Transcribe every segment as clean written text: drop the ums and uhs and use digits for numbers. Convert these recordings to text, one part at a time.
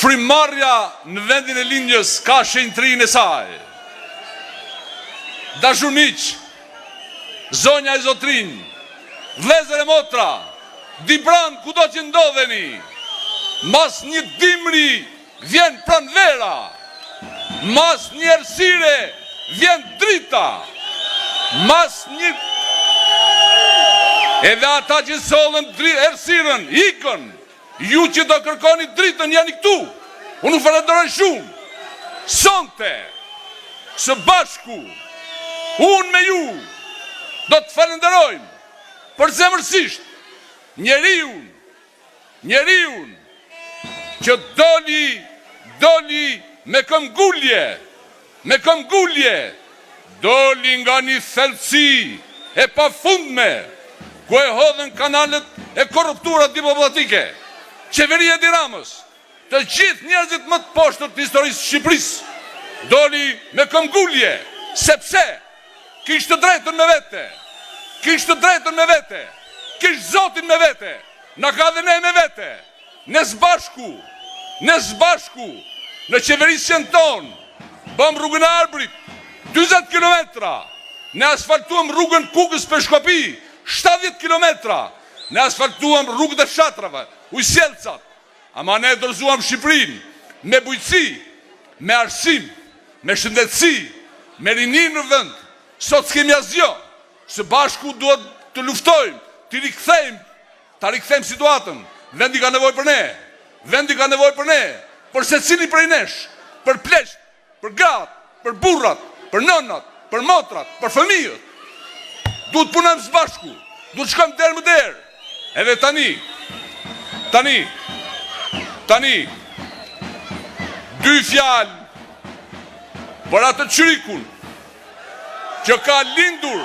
Frymëmarrja në vendin e lindjes ka shenjtrinë e saj. Dashurmiq, zonja e zotrinj, vëllezër e motra, dibran kudo që ndodheni, mas një dimri vjen pranvera, mas një errësire vjen drita, mas një... Edhe ata që sollën errësirën, ikën, ju që do kërkoni dritën janë këtu. Unë falenderoj shumë. Sonte, së bashku, unë me ju, do të falenderojmë për zemërsisht njeriun që doli me këmbgulje, doli nga një thellësi e pafundme, ku e hodhen kanalet e korrupturat diplomatike, qeveria e Tiranës, të gjithë njerëzit më të poshtër të historisë Shqipërisë, doli me këmbgulje, sepse kishte drejtën me vete, kishte Zotin me vete, na ka dhe ne me vete, ne zbashku, në qeverisjen tonë, bëm rrugën e Arbrit, 20 kilometra, ne asfaltuam rrugën Kukës për Shkopi, 70 kilometra, ne asfaltuam rrugët e fshatrave, ujësjelcat, ama ne dorëzuam Shqipërinë me bujqësi, me arsim, me shëndetësi, me rinin në vend. Sot s'kemi asgjë, së bashku duhet të luftojmë, të rikthejmë situatën. Vendi ka nevojë për ne, për secili prej nesh, për pleqt, për gratë, për burrat, për nënat, për motrat, për fëmijët. Duhet punojmë së bashku, duhet shkojmë derë më derë. Edhe tani, dy fjalë për atë qyrikun që ka lindur.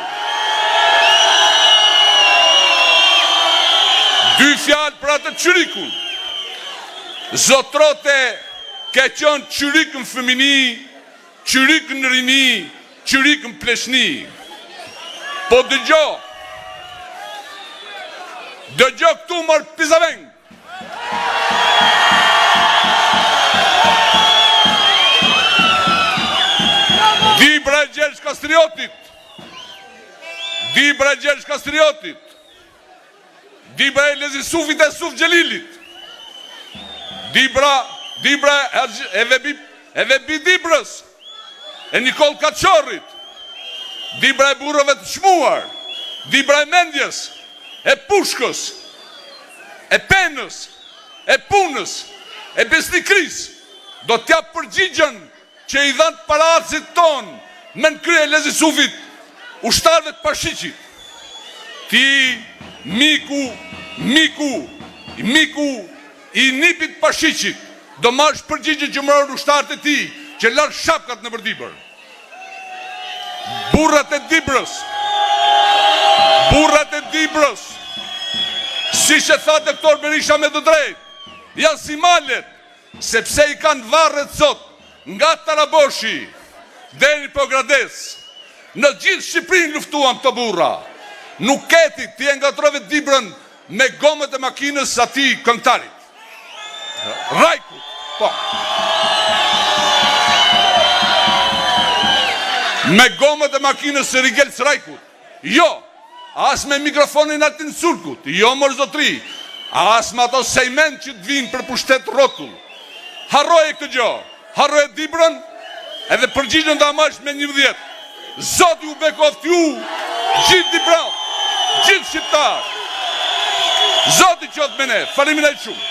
Dy fjalë për atë qyrikun. Zotrote, ke qenë qyrikën fëmini, qyrikën rini, qyrikën pleshni. Po dëgjo këtu mërë Pizaveng. Dibra e Gjergj Kastriotit, Dibra e Lezisufit e Suf Gjelilit, Dibra e Vebi Dibrës, e Nikol Kaçorrit, Dibra e burrëve të çmuar, Dibra e mendjes, e pushkës, e penës, e punës, e besnikris, do t'ja përgjigjen që i dhanë palacit tonë me në krye Lezisufit, ushtarëve të Pashiqit. Ti, miku i nipit Pashiqit, do marrësh përgjigje që mërën ushtarët e ti, që larë shapkat në përdibër. Burrat e Dibrës, si që tha doktor Berisha me të drejt, janë si malet, sepse i kanë varret sot, nga Taraboshi, deri Pogrades, në gjithë Shqipërinë luftuam të burra. Nuk keti ti e ngatrove Dibrën me gomët e makinës ati këngëtarit. Rajkut, po. Me gomët e makinës së Rigel Rajkut. Jo, as me mikrofonin Altin Sulkut. Jo, mërë zotri. As me ato sejmen që të vinë për pushtet rotull. Harroje këtë gjo. Harroje Dibrën, edhe përgjigjën të amash me 11. Zoti u bekoft ju, gjithë Dibra, gjithë shqiptar. Zoti qoftë me ne. Faleminderit shumë.